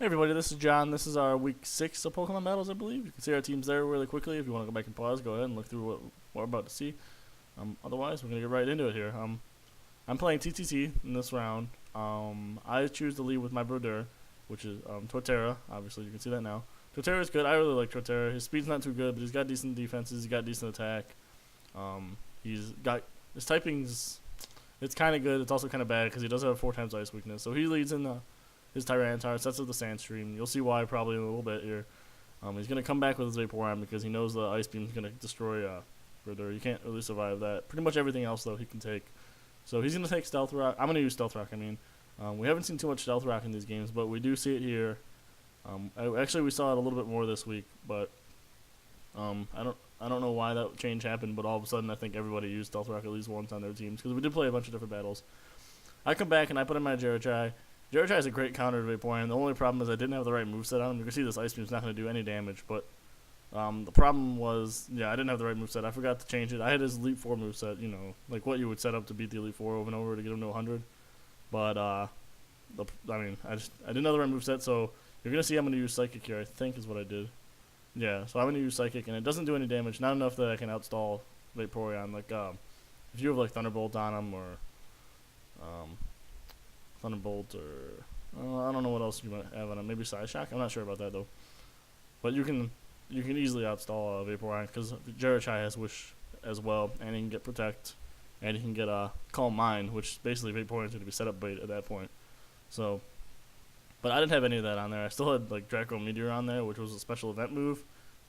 Hey everybody, this is John. This is our week 6 of Pokemon Battles, I believe. You can see our teams there really quickly. If you want to go back and pause, go ahead and look through what we're about to see. Otherwise, we're going to get right into it here. I'm playing TTC in this round. I choose to lead with my Brodeur, which is Torterra. Obviously, you can see that now. Torterra is good. I really like Torterra. His speed's not too good, but he's got decent defenses. He's got decent attack. He's got his typing's. It's kind of good. It's also kind of bad because he does have a 4 times ice weakness. So he leads in his Tyranitar, sets up the Sandstream. You'll see why probably in a little bit here. He's going to come back with his Vaporeon because he knows the Ice Beam is going to destroy Brodeur. You can't really survive that. Pretty much everything else, though, he can take. So he's going to take Stealth Rock. I'm going to use Stealth Rock, I mean. We haven't seen too much Stealth Rock in these games, but we do see it here. Actually, we saw it a little bit more this week, but I don't know why that change happened, but all of a sudden I think everybody used Stealth Rock at least once on their teams because we did play a bunch of different battles. I come back and I put in my Jerichai. Jerichai is a great counter to Vaporeon. The only problem is I didn't have the right moveset on him. You can see this Ice Beam is not going to do any damage, but the problem was, I didn't have the right moveset. I forgot to change it. I had his Elite 4 moveset, like what you would set up to beat the Elite 4 over and over to get him to 100. But, I didn't have the right moveset, so you're going to see I'm going to use Psychic here, I think is what I did. Yeah, so I'm going to use Psychic, and it doesn't do any damage. Not enough that I can outstall Vaporeon. Like, if you have, like, Thunderbolt on him, or, Thunderbolt, or, I don't know what else you might have on him. Maybe Psyshock? I'm not sure about that, though. But you can easily outstall Vaporeon, because Jerichai has Wish as well, and he can get Protect, and he can get, Calm Mind, which basically Vaporeon's going to be set up bait at that point. So, but I didn't have any of that on there. I still had like Draco Meteor on there, which was a special event move,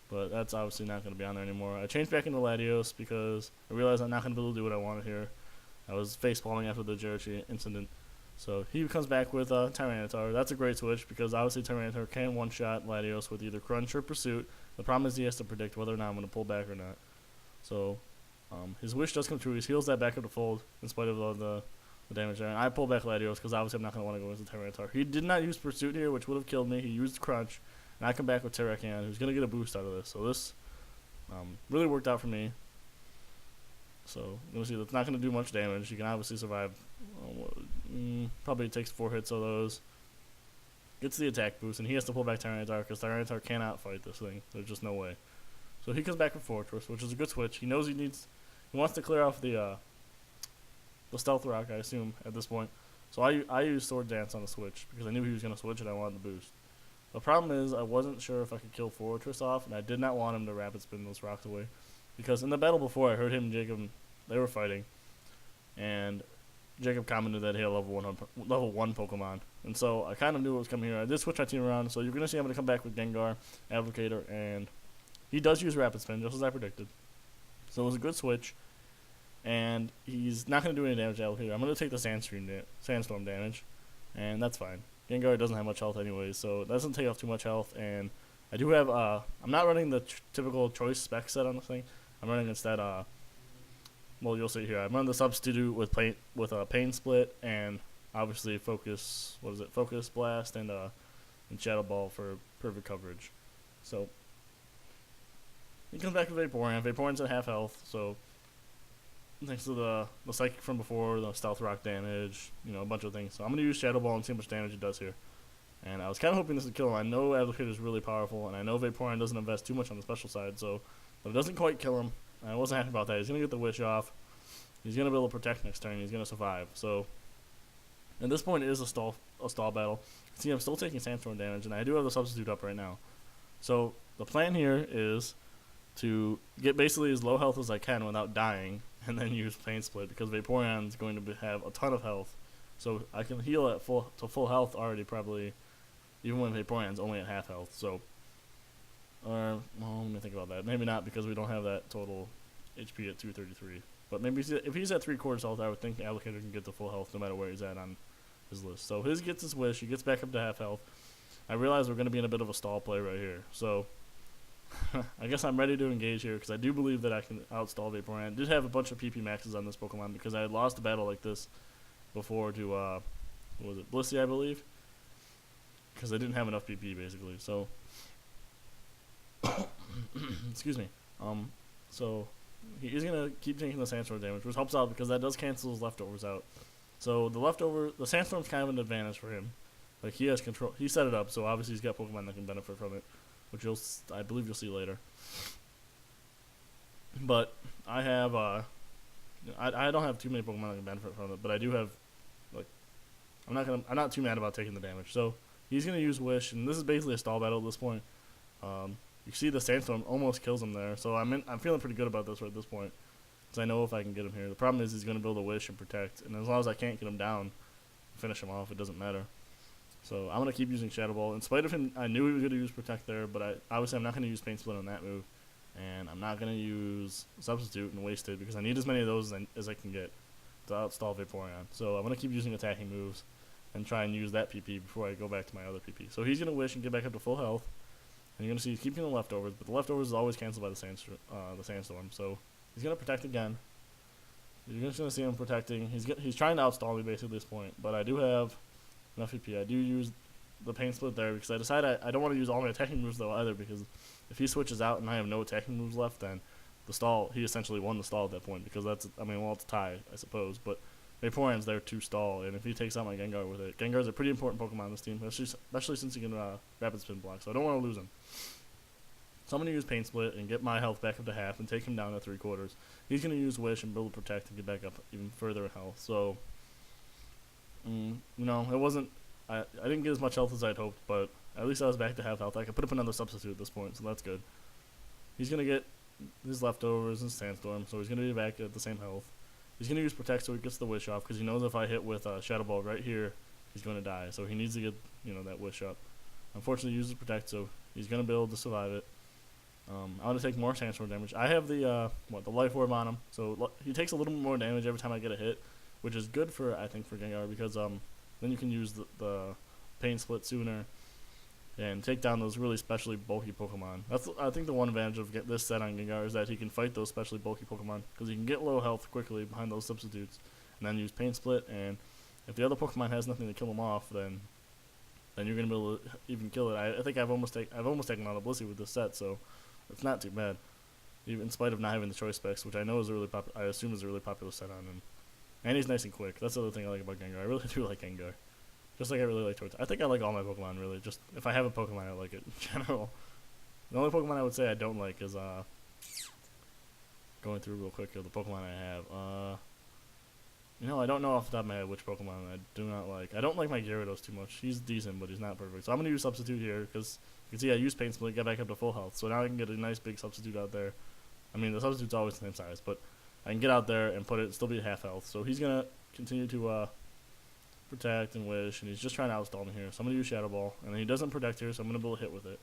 but that's obviously not going to be on there anymore. I changed back into Latios because I realized I'm not going to be able to do what I wanted here. I was facepalming after the Jerichi incident. So he comes back with Tyranitar. That's a great switch because obviously Tyranitar can one-shot Latios with either Crunch or Pursuit. The problem is he has to predict whether or not I'm going to pull back or not. So his wish does come true. He heals that back up to full in spite of the damage there. And I pull back Latios because obviously I'm not going to want to go into Tyranitar. He did not use Pursuit here, which would have killed me. He used Crunch. And I come back with Terracan, who's going to get a boost out of this. So this really worked out for me. So you'll see that's not going to do much damage. You can obviously survive. Probably takes 4 hits of those. Gets the attack boost, and he has to pull back Tyranitar because Tyranitar cannot fight this thing. There's just no way. So he comes back with Fortress, which is a good switch. He knows he wants to clear off the Stealth Rock, I assume, at this point. So I used Sword Dance on the switch because I knew he was going to switch and I wanted the boost. The problem is I wasn't sure if I could kill Fortress off, and I did not want him to Rapid Spin those rocks away. Because in the battle before, I heard him and Jacob, they were fighting, and Jacob commented that he had level 1 Pokemon. And so I kind of knew what was coming here. I did switch my team around, so you're going to see I'm going to come back with Gengar, Advocator, and he does use Rapid Spin, just as I predicted. So it was a good switch. And he's not going to do any damage to Alligator. I'm going to take the Sandstorm damage, and that's fine. Gengar doesn't have much health anyway, so it doesn't take off too much health. And I do have, I'm not running the typical choice spec set on the thing. I'm running instead, well, you'll see here. I'm running the Substitute with Pain Split, and obviously Focus Blast, and Shadow Ball for perfect coverage. So, he comes back with Vaporeon. Vaporeon's at half health, so thanks to the Psychic from before, the Stealth Rock damage, a bunch of things. So I'm going to use Shadow Ball and see how much damage it does here. And I was kind of hoping this would kill him. I know Advocate is really powerful, and I know Vaporeon doesn't invest too much on the special side, but it doesn't quite kill him. And I wasn't happy about that. He's going to get the Wish off. He's going to be able to protect next turn. He's going to survive. So at this point, it is a stall battle. See, I'm still taking Sandstorm damage, and I do have the Substitute up right now. So the plan here is to get basically as low health as I can without dying, and then use Pain Split because Vaporeon's going to have a ton of health, so I can heal at full health already probably, even when Vaporeon's only at half health. So, well, let me think about that. Maybe not because we don't have that total HP at 233. But maybe if he's at 3/4 health, I would think Alligator can get the full health no matter where he's at on his list. So his gets his Wish, he gets back up to half health. I realize we're going to be in a bit of a stall play right here, so I guess I'm ready to engage here because I do believe that I can outstall Vaporeon. I did have a bunch of PP maxes on this Pokemon because I had lost a battle like this before to, what was it, Blissey, I believe? Because I didn't have enough PP, basically, so excuse me. So he is going to keep taking the Sandstorm damage, which helps out because that does cancel his leftovers out. So the Sandstorm's kind of an advantage for him. Like, he has control. He set it up, so obviously he's got Pokemon that can benefit from it, which I believe you'll see later. But I have I don't have too many Pokemon that can benefit from it, but I do have, like, I'm not too mad about taking the damage. So he's gonna use Wish, and this is basically a stall battle at this point. You see the Sandstorm almost kills him there, so I'm feeling pretty good about this right at this point, because I know if I can get him here. The problem is he's gonna build a Wish and Protect, and as long as I can't get him down, finish him off, it doesn't matter. So I'm gonna keep using Shadow Ball. In spite of him, I knew he was gonna use Protect there, but obviously I'm not gonna use Pain Split on that move, and I'm not gonna use Substitute and waste it because I need as many of those as I can get to outstall Vaporeon. So I'm gonna keep using attacking moves and try and use that PP before I go back to my other PP. So he's gonna Wish and get back up to full health, and you're gonna see he's keeping the leftovers, but the leftovers is always canceled by the Sandstorm. So he's gonna Protect again. You're just gonna see him protecting. He's trying to outstall me basically at this point, but I do have enough PP. I do use the Pain Split there because I decided I don't want to use all my attacking moves though either, because if he switches out and I have no attacking moves left, then the stall, he essentially won the stall at that point, because it's a tie, I suppose, but Vaporeon's there to stall, and if he takes out my Gengar with it, Gengar's a pretty important Pokemon in this team, especially since he can Rapid Spin block, so I don't want to lose him. So I'm going to use Pain Split and get my health back up to half and take him down to 3/4. He's going to use Wish and build Protect and get back up even further in health. So, it wasn't, I didn't get as much health as I'd hoped, but at least I was back to half health. I could put up another Substitute at this point, so that's good. He's going to get his leftovers and Sandstorm, so he's going to be back at the same health. He's going to use Protect so he gets the Wish off, because he knows if I hit with Shadow Ball right here, he's going to die. So he needs to get, that Wish up. Unfortunately, he uses Protect, so he's going to be able to survive it. I'm going to take more Sandstorm damage. I have the Life Orb on him, so he takes a little bit more damage every time I get a hit, which is good for Gengar, because then you can use the Pain Split sooner and take down those really specially bulky Pokemon. I think the one advantage of this set on Gengar is that he can fight those specially bulky Pokemon, because he can get low health quickly behind those Substitutes, and then use Pain Split, and if the other Pokemon has nothing to kill him off, then you're going to be able to even kill it. I think I've almost taken out a Blissey with this set, so it's not too bad, even in spite of not having the choice specs, which I know is I assume is a really popular set on him. And he's nice and quick. That's the other thing I like about Gengar. I really do like Gengar. Just like I really like Torterra. I think I like all my Pokemon, really. Just if I have a Pokemon, I like it in general. The only Pokemon I would say I don't like is going through real quick here, the Pokemon I have. I don't know off the top of my head which Pokemon I do not like. I don't like my Gyarados too much. He's decent, but he's not perfect. So I'm going to use Substitute here, because you can see I use Pain Split, get back up to full health. So now I can get a nice big Substitute out there. The Substitute's always the same size, but I can get out there and put it, still be half health. So he's going to continue to Protect and Wish, and he's just trying to outstall me here. So I'm going to use Shadow Ball, and then he doesn't Protect here, so I'm going to build a hit with it.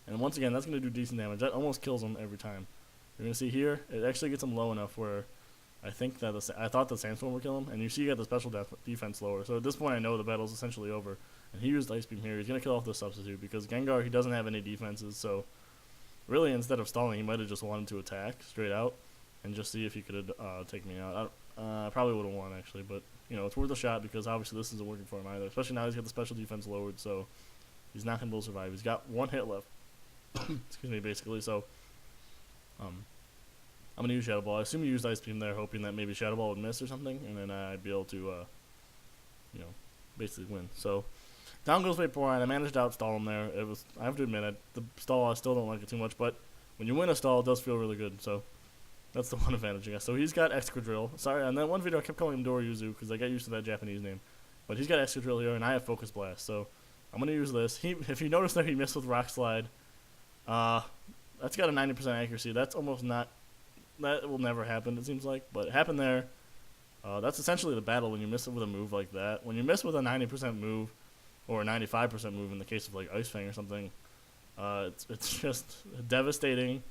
And once again, that's going to do decent damage. That almost kills him every time. You're going to see here, it actually gets him low enough where I thought the Sandstorm would kill him, and you see you got the special defense lower. So at this point, I know the battle's essentially over. And he used Ice Beam here. He's going to kill off the Substitute, because Gengar, he doesn't have any defenses. So really, instead of stalling, he might have just wanted to attack straight out and just see if he could take me out. I probably would have won, actually, but it's worth a shot, because obviously this isn't working for him either. Especially now he's got the special defense lowered, so he's not going to be able to survive. He's got one hit left. Excuse me, basically. So I'm going to use Shadow Ball. I assume you used Ice Beam there, hoping that maybe Shadow Ball would miss or something, and then I'd be able to, basically win. So down goes Vaporeon. I managed to outstall him there. I have to admit, the stall, I still don't like it too much, but when you win a stall, it does feel really good. So that's the one advantage, I guess. So he's got Excadrill. Sorry, on that one video, I kept calling him Doryuzu, because I got used to that Japanese name. But he's got Excadrill here, and I have Focus Blast. So I'm going to use this. If you notice that he missed with Rock Slide, that's got a 90% accuracy. That's almost not... That will never happen, it seems like, but it happened there. That's essentially the battle when you miss it with a move like that. When you miss with a 90% move, or a 95% move in the case of like Ice Fang or something, it's just devastating.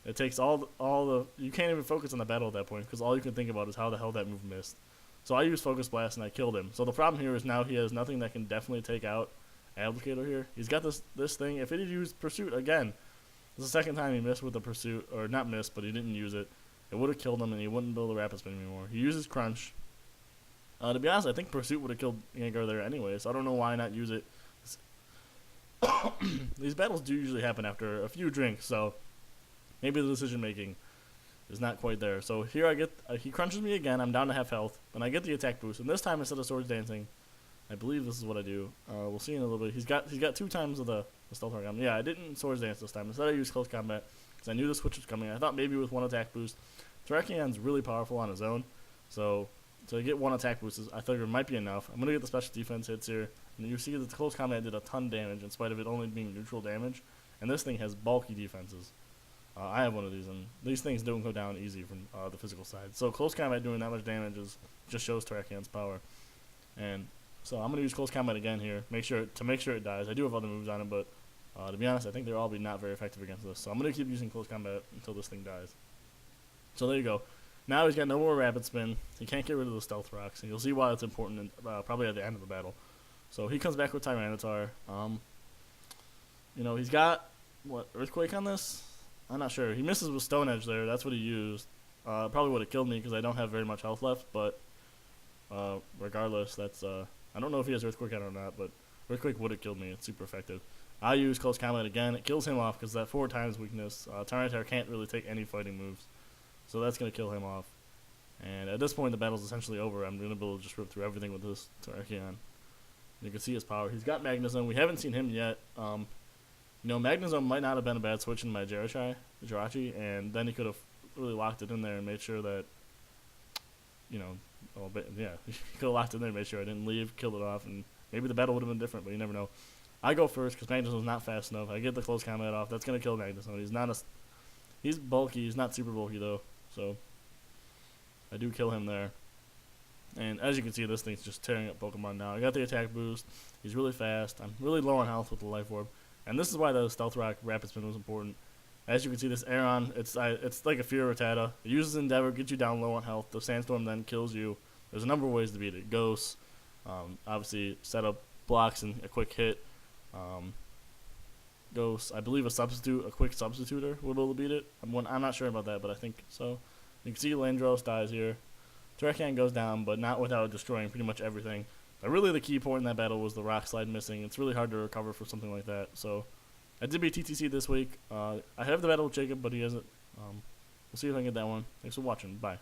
It takes all the you can't even focus on the battle at that point, because all you can think about is how the hell that move missed. So I used Focus Blast and I killed him. So the problem here is now he has nothing that can definitely take out Applicator here. He's got this thing. If he had used Pursuit again, it's the second time he missed with the Pursuit, or not missed, but he didn't use it. It would have killed him, and he wouldn't build a Rapid Spin anymore. He uses Crunch. To be honest, I think Pursuit would have killed Gengar there anyway, so I don't know why not use it. These battles do usually happen after a few drinks, so maybe the decision-making is not quite there. So here I get, he crunches me again, I'm down to half health, and I get the attack boost. And this time, instead of Swords Dancing, I believe this is what I do. We'll see in a little bit. He's got 2 times of the stealth target. Yeah, I didn't Swords Dance this time. Instead, I used Close Combat because I knew the switch was coming. I thought maybe with 1 attack boost. Terrakian's really powerful on his own, so to get 1 attack boost, I figured it might be enough. I'm going to get the special defense hits here, and you see that the Close Combat did a ton of damage in spite of it only being neutral damage, and this thing has bulky defenses. I have one of these, and these things don't go down easy from the physical side. So Close Combat doing that much damage just shows Terrakian's power. And so I'm going to use Close Combat again here, make sure it dies. I do have other moves on it, but to be honest, I think they'll all be not very effective against this. So I'm going to keep using Close Combat until this thing dies. So there you go. Now he's got no more Rapid Spin. He can't get rid of the Stealth Rocks, and you'll see why it's important probably at the end of the battle. So he comes back with Tyranitar. He's got, Earthquake on this? I'm not sure. He misses with Stone Edge there. That's what he used. Probably would have killed me because I don't have very much health left, but regardless, that's I don't know if he has Earthquake on or not, but Earthquake would have killed me. It's super effective. I use Close Combat again. It kills him off because that 4 times weakness. Tyranitar can't really take any fighting moves, so that's going to kill him off. And at this point, the battle's essentially over. I'm going to be able to just rip through everything with this Terrakion. You can see his power. He's got Magnezone. We haven't seen him yet. Magnezone might not have been a bad switch in my Jirachi, and then he could have really locked it in there and made sure that, he could have locked it in there and made sure I didn't leave, killed it off, and maybe the battle would have been different, but you never know. I go first because Magnezone's not fast enough. I get the Close Combat off. That's going to kill Magnezone. He's bulky. He's not super bulky, though, so I do kill him there. And as you can see, this thing's just tearing up Pokemon now. I got the attack boost. He's really fast. I'm really low on health with the Life Orb. And this is why the Stealth Rock Rapid Spin was important. As you can see, this Aeron, it's like a Fear Rattata. It uses Endeavor, gets you down low on health. The Sandstorm then kills you. There's a number of ways to beat it. Ghosts, obviously set up blocks and a quick hit. Ghosts, I believe a quick substituter will be able to beat it. I'm not sure about that, but I think so. You can see Landros dies here. Terrakion goes down, but not without destroying pretty much everything. But really the key point in that battle was the Rock Slide missing. It's really hard to recover for something like that. So I did beat TTC this week. I have the battle with Jacob, but he hasn't. We'll see if I can get that one. Thanks for watching. Bye.